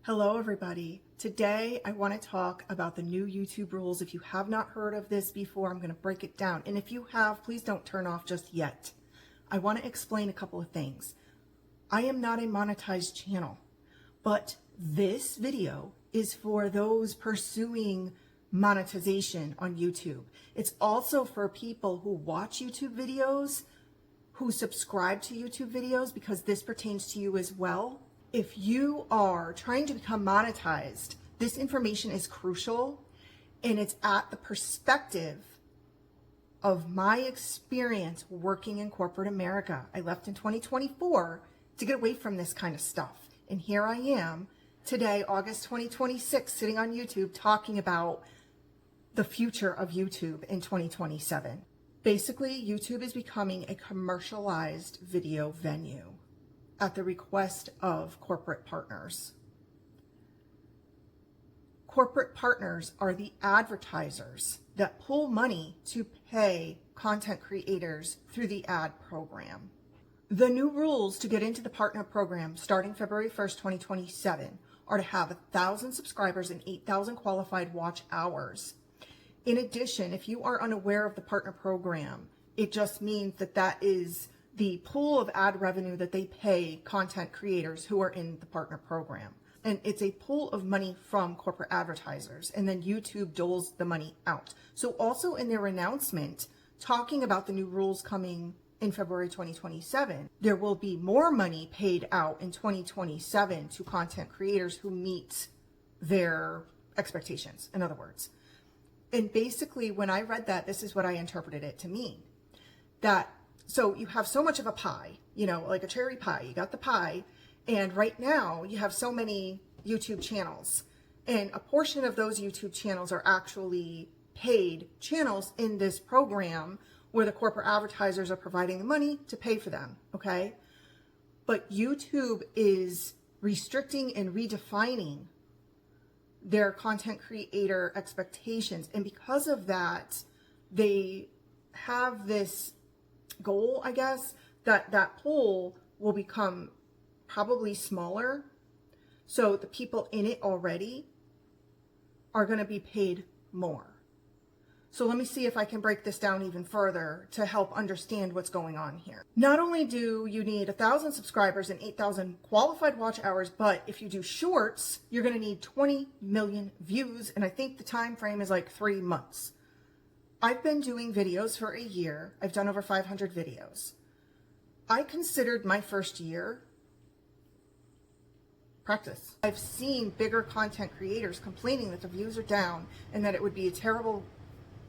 Hello everybody. Today I want to talk about the new YouTube rules. If you have not heard of this before, I'm going to break it down. And if you have, please don't turn off just yet. I want to explain a couple of things. I am not a monetized channel, but this video is for those pursuing monetization on YouTube. It's also for people who watch YouTube videos, who subscribe to YouTube videos, because this pertains to you as well. If you are trying to become monetized, this information is crucial, and it's at the perspective of my experience working in corporate America. I left in 2024 to get away from this kind of stuff. And here I am today, August 2026, sitting on YouTube talking about the future of YouTube in 2027. Basically, YouTube is becoming a commercialized video venue at the request of corporate partners. Corporate partners are the advertisers that pull money to pay content creators through the ad program. The new rules to get into the partner program starting February 1st, 2027 are to have 1,000 subscribers and 8,000 qualified watch hours. In addition, if you are unaware of the partner program, it just means that is the pool of ad revenue that they pay content creators who are in the partner program. And it's a pool of money from corporate advertisers, and then YouTube doles the money out. So also in their announcement, talking about the new rules coming in February 2027, there will be more money paid out in 2027 to content creators who meet their expectations, in other words. And basically, when I read that, this is what I interpreted it to mean. So you have so much of a pie, like a cherry pie. You got the pie, and right now you have so many YouTube channels, and a portion of those YouTube channels are actually paid channels in this program where the corporate advertisers are providing the money to pay for them, okay? But YouTube is restricting and redefining their content creator expectations, and because of that, they have this goal, I guess, that pool will become probably smaller. So the people in it already are going to be paid more. So let me see if I can break this down even further to help understand what's going on here. Not only do you need 1,000 subscribers and 8,000 qualified watch hours, but if you do shorts, you're going to need 20 million views. And I think the time frame is like 3 months. I've been doing videos for a year. I've done over 500 videos. I considered my first year practice. I've seen bigger content creators complaining that the views are down and that it would be a terrible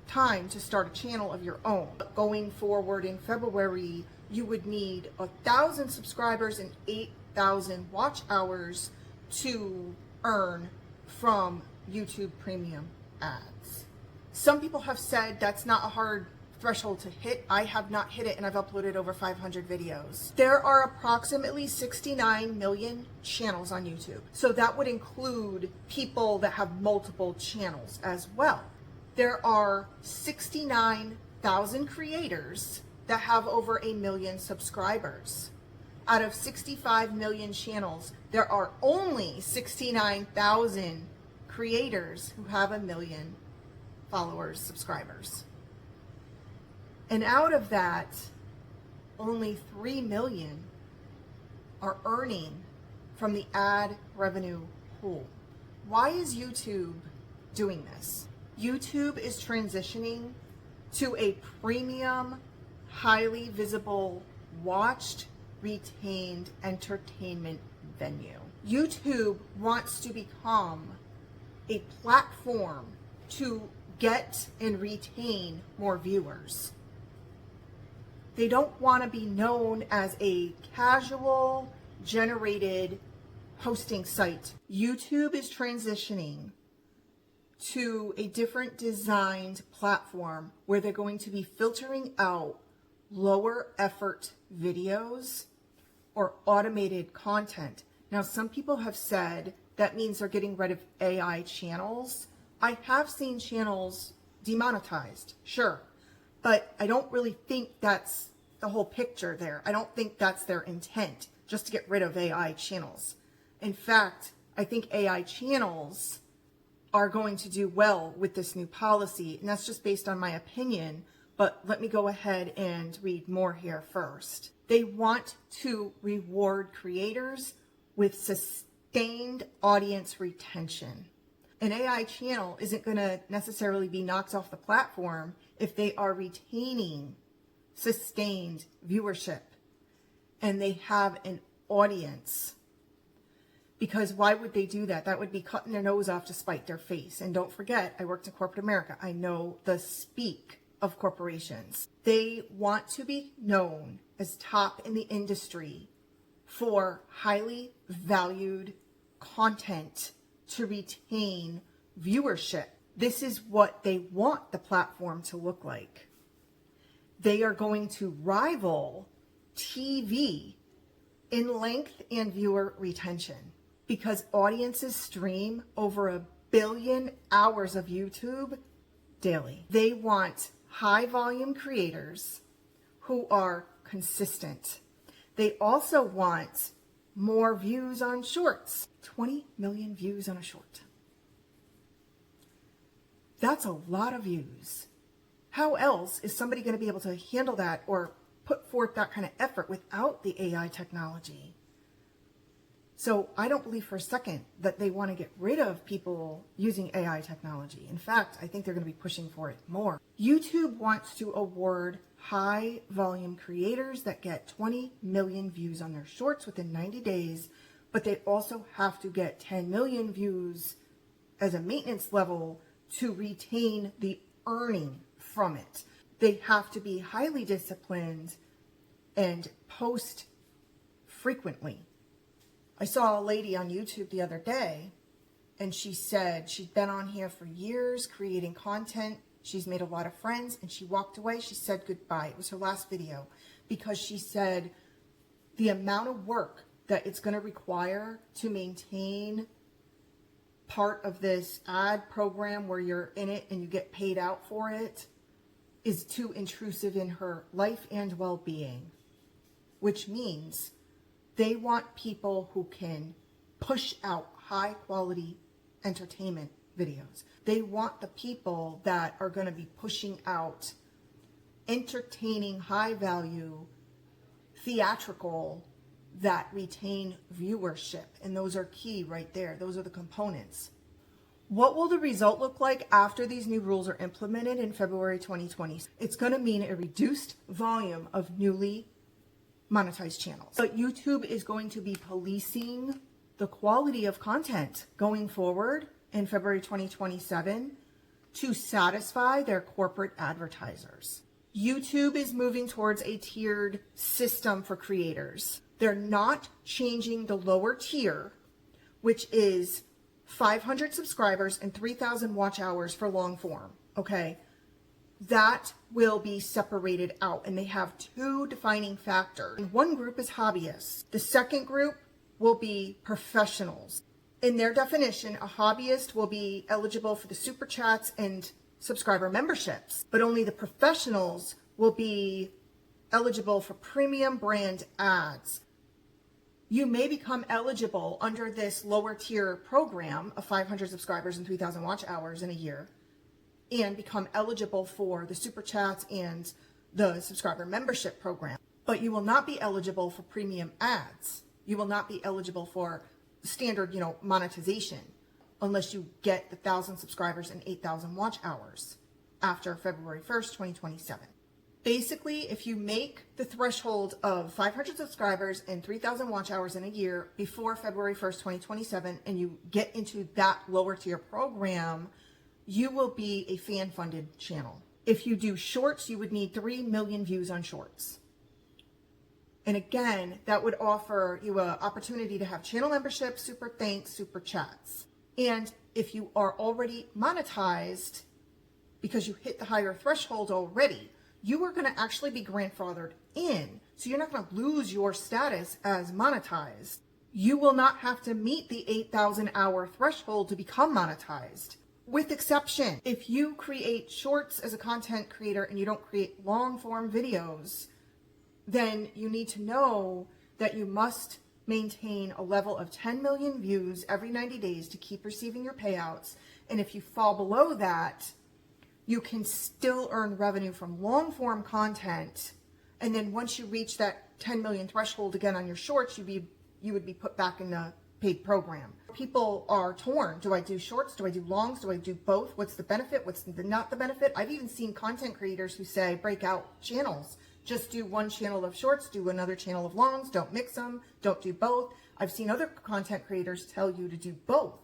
time to start a channel of your own. Going forward in February, you would need 1,000 subscribers and 8,000 watch hours to earn from YouTube Premium ads. Some people have said that's not a hard threshold to hit. I have not hit it, and I've uploaded over 500 videos. There are approximately 69 million channels on YouTube. So that would include people that have multiple channels as well. There are 69,000 creators that have over 1 million subscribers. Out of 65 million channels, there are only 69,000 creators who have 1 million followers, subscribers. And out of that, only 3 million are earning from the ad revenue pool. Why is YouTube doing this? YouTube is transitioning to a premium, highly visible, watched, retained entertainment venue. YouTube wants to become a platform to get and retain more viewers. They don't want to be known as a casual generated hosting site. YouTube is transitioning to a different designed platform where they're going to be filtering out lower effort videos or automated content. Now, some people have said that means they're getting rid of AI channels. I have seen channels demonetized, sure, but I don't really think that's the whole picture there. I don't think that's their intent, just to get rid of AI channels. In fact, I think AI channels are going to do well with this new policy, and that's just based on my opinion, but let me go ahead and read more here first. They want to reward creators with sustained audience retention. An AI channel isn't going to necessarily be knocked off the platform if they are retaining sustained viewership and they have an audience. Because why would they do that? That would be cutting their nose off to spite their face. And don't forget, I worked in corporate America. I know the speak of corporations. They want to be known as top in the industry for highly valued content to retain viewership. This is what they want the platform to look like. They are going to rival TV in length and viewer retention because audiences stream over 1 billion hours of YouTube daily. They want high volume creators who are consistent. They also want more views on shorts. 20 million views on a short. That's a lot of views. How else is somebody going to be able to handle that or put forth that kind of effort without the AI technology? So I don't believe for a second that they want to get rid of people using AI technology. In fact, I think they're going to be pushing for it more. YouTube wants to award high volume creators that get 20 million views on their shorts within 90 days, but they also have to get 10 million views as a maintenance level to retain the earning from it. They have to be highly disciplined and post frequently. I saw a lady on YouTube the other day, and she said she'd been on here for years creating content. She's made a lot of friends, and she walked away. She said goodbye. It was her last video because she said the amount of work that it's going to require to maintain part of this ad program where you're in it and you get paid out for it is too intrusive in her life and well-being, which means they want people who can push out high quality entertainment videos. They want the people that are going to be pushing out entertaining, high value, theatrical that retain viewership. And those are key right there. Those are the components. What will the result look like after these new rules are implemented in February 2020? It's going to mean a reduced volume of newly monetized channels. But YouTube is going to be policing the quality of content going forward in February 2027 to satisfy their corporate advertisers. YouTube is moving towards a tiered system for creators. They're not changing the lower tier, which is 500 subscribers and 3,000 watch hours for long form, okay? That will be separated out, and they have two defining factors. One group is hobbyists. The second group will be professionals. In their definition, a hobbyist will be eligible for the super chats and subscriber memberships, but only the professionals will be eligible for premium brand ads. You may become eligible under this lower tier program of 500 subscribers and 3,000 watch hours in a year and become eligible for the super chats and the subscriber membership program. But you will not be eligible for premium ads. You will not be eligible for standard, monetization unless you get the 1,000 subscribers and 8,000 watch hours after February 1st, 2027. Basically, if you make the threshold of 500 subscribers and 3,000 watch hours in a year before February 1st, 2027, and you get into that lower tier program, you will be a fan-funded channel. If you do shorts, you would need 3 million views on shorts. And again, that would offer you an opportunity to have channel membership, super thanks, super chats. And if you are already monetized because you hit the higher threshold already, you are going to actually be grandfathered in. So you're not going to lose your status as monetized. You will not have to meet the 8,000 hour threshold to become monetized. With exception, if you create shorts as a content creator and you don't create long form videos, then you need to know that you must maintain a level of 10 million views every 90 days to keep receiving your payouts. And if you fall below that, you can still earn revenue from long form content. And then once you reach that 10 million threshold again on your shorts, you would be put back in the paid program. People are torn. Do I do shorts? Do I do longs? Do I do both? What's the benefit? What's not the benefit? I've even seen content creators who say break out channels. Just do one channel of shorts, do another channel of longs, don't mix them, don't do both. I've seen other content creators tell you to do both.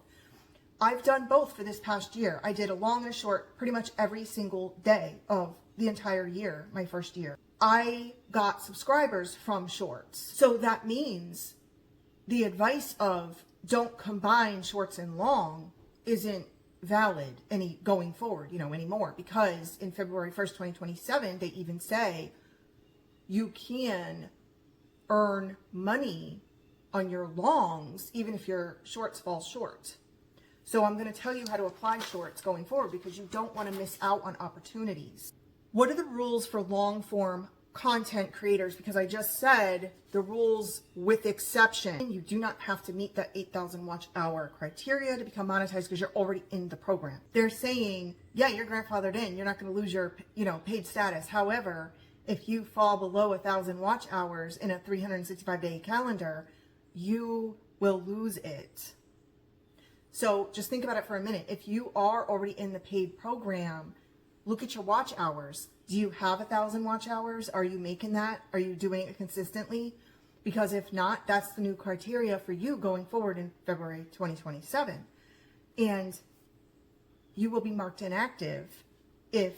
I've done both for this past year. I did a long and a short pretty much every single day of the entire year, my first year. I got subscribers from shorts. So that means the advice of don't combine shorts and long isn't valid going forward, anymore, because in February 1st, 2027, they even say you can earn money on your longs even if your shorts fall short. So I'm going to tell you how to apply shorts going forward because you don't want to miss out on opportunities. What are the rules for long form content creators? Because I just said the rules with exception. You do not have to meet that 8,000 watch hour criteria to become monetized because you're already in the program. They're saying, yeah, you're grandfathered in. You're not going to lose your, paid status. However, if you fall below 1,000 watch hours in a 365-day calendar, you will lose it. So just think about it for a minute. If you are already in the paid program, look at your watch hours. Do you have 1,000 watch hours? Are you making that? Are you doing it consistently? Because if not, that's the new criteria for you going forward in February 2027. And you will be marked inactive if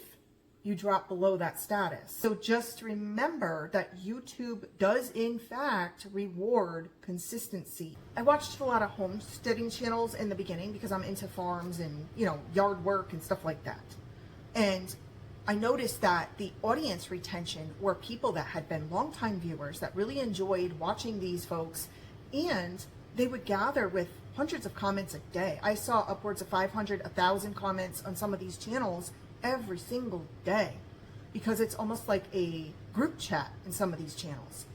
you drop below that status. So just remember that YouTube does in fact reward consistency. I watched a lot of homesteading channels in the beginning because I'm into farms and, yard work and stuff like that. And I noticed that the audience retention were people that had been longtime viewers that really enjoyed watching these folks, and they would gather with hundreds of comments a day. I saw upwards of 500, 1,000 comments on some of these channels every single day because it's almost like a group chat in some of these channels.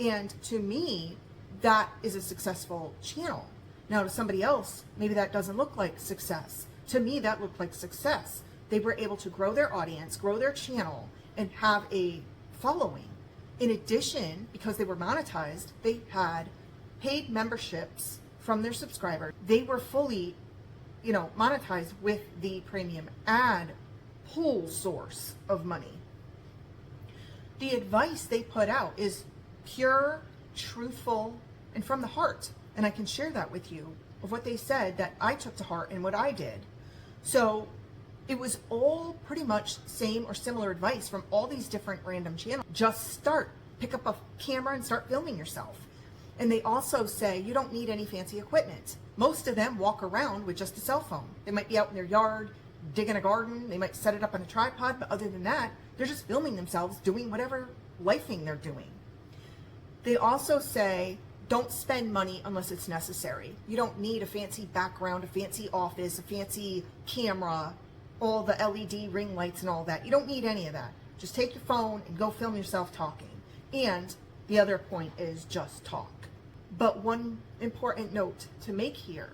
And to me, that is a successful channel. Now to somebody else, maybe that doesn't look like success. To me, that looked like success. They were able to grow their audience, grow their channel, and have a following. In addition, because they were monetized, they had paid memberships from their subscribers. They were fully, monetized with the premium ad pool source of money. The advice they put out is pure, truthful, and from the heart. And I can share that with you of what they said that I took to heart and what I did. So it was all pretty much same or similar advice from all these different random channels. Just start, pick up a camera and start filming yourself. And they also say you don't need any fancy equipment. Most of them walk around with just a cell phone. They might be out in their yard, digging a garden, they might set it up on a tripod, but other than that, they're just filming themselves doing whatever lifing they're doing. They also say don't spend money unless it's necessary. You don't need a fancy background, a fancy office, a fancy camera, all the LED ring lights and all that. You don't need any of that. Just take your phone and go film yourself talking. And the other point is just talk. But one important note to make here,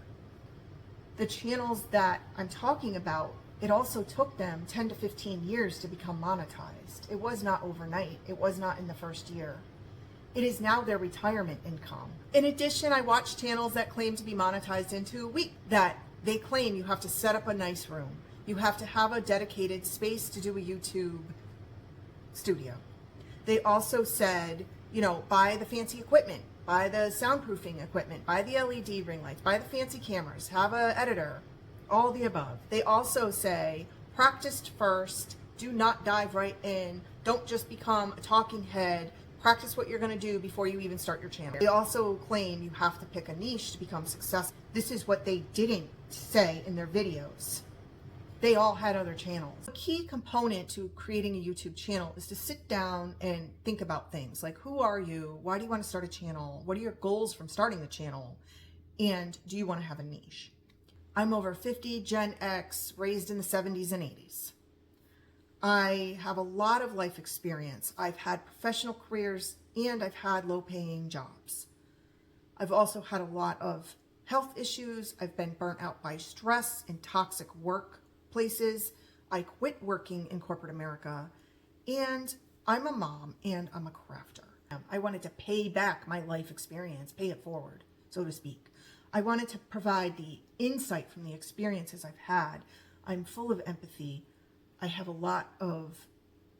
the channels that I'm talking about, it also took them 10 to 15 years to become monetized. It was not overnight. It was not in the first year. It is now their retirement income. In addition, I watch channels that claim to be monetized into a week, that they claim you have to set up a nice room. You have to have a dedicated space to do a YouTube studio. They also said, buy the fancy equipment, buy the soundproofing equipment, buy the LED ring lights, buy the fancy cameras, have an editor, all the above. They also say, practice first, do not dive right in, don't just become a talking head, practice what you're going to do before you even start your channel. They also claim you have to pick a niche to become successful. This is what they didn't say in their videos. They all had other channels. A key component to creating a YouTube channel is to sit down and think about things like, who are you? Why do you want to start a channel? What are your goals from starting the channel? And do you want to have a niche? I'm over 50, Gen X, raised in the 70s and 80s. I have a lot of life experience. I've had professional careers and I've had low-paying jobs. I've also had a lot of health issues. I've been burnt out by stress and toxic workplaces. I quit working in corporate America, and I'm a mom and I'm a crafter. I wanted to pay back my life experience, pay it forward, so to speak. I wanted to provide the insight from the experiences I've had. I'm full of empathy. I have a lot of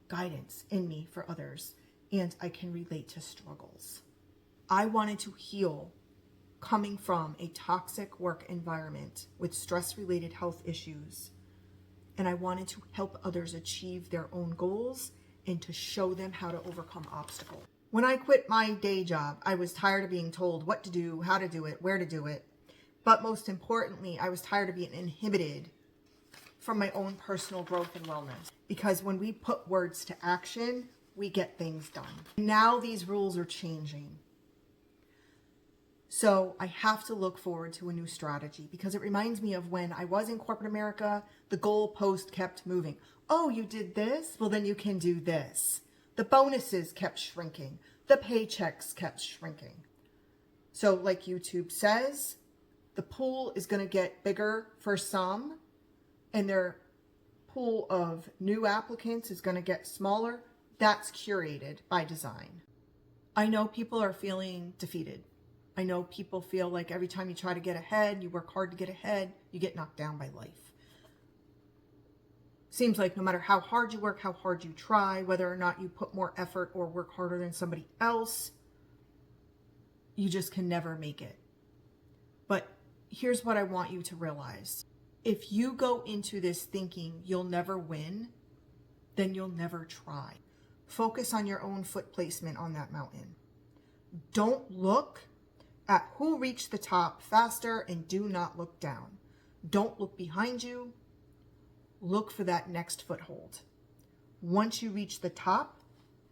guidance in me for others, and I can relate to struggles. I wanted to heal coming from a toxic work environment with stress-related health issues, and I wanted to help others achieve their own goals and to show them how to overcome obstacles. When I quit my day job, I was tired of being told what to do, how to do it, where to do it. But most importantly, I was tired of being inhibited from my own personal growth and wellness. Because when we put words to action, we get things done. Now these rules are changing. So I have to look forward to a new strategy, because it reminds me of when I was in corporate America, the goalpost kept moving. Oh, you did this? Well, then you can do this. The bonuses kept shrinking. The paychecks kept shrinking. So like YouTube says, the pool is going to get bigger for some, and their pool of new applicants is going to get smaller. That's curated by design. I know people are feeling defeated. I know people feel like every time you try to get ahead, you work hard to get ahead, you get knocked down by life. Seems like no matter how hard you work, how hard you try, whether or not you put more effort or work harder than somebody else, you just can never make it. But here's what I want you to realize. If you go into this thinking you'll never win, then you'll never try. Focus on your own foot placement on that mountain. Don't look at who reached the top faster, and do not look down. Don't look behind you. Look for that next foothold. Once you reach the top,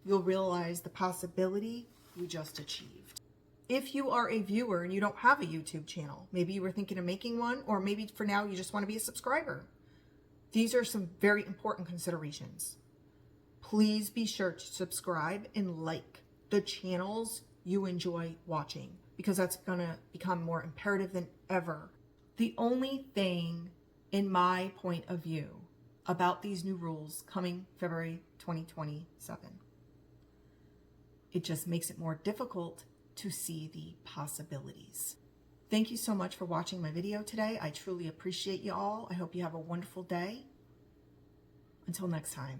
you'll realize the possibility you just achieved. If you are a viewer and you don't have a YouTube channel, maybe you were thinking of making one, or maybe for now you just want to be a subscriber. These are some very important considerations. Please be sure to subscribe and like the channels you enjoy watching, because that's going to become more imperative than ever. The only thing, in my point of view, about these new rules coming February 2027, it just makes it more difficult to see the possibilities. Thank you so much for watching my video today. I truly appreciate you all. I hope you have a wonderful day. Until next time.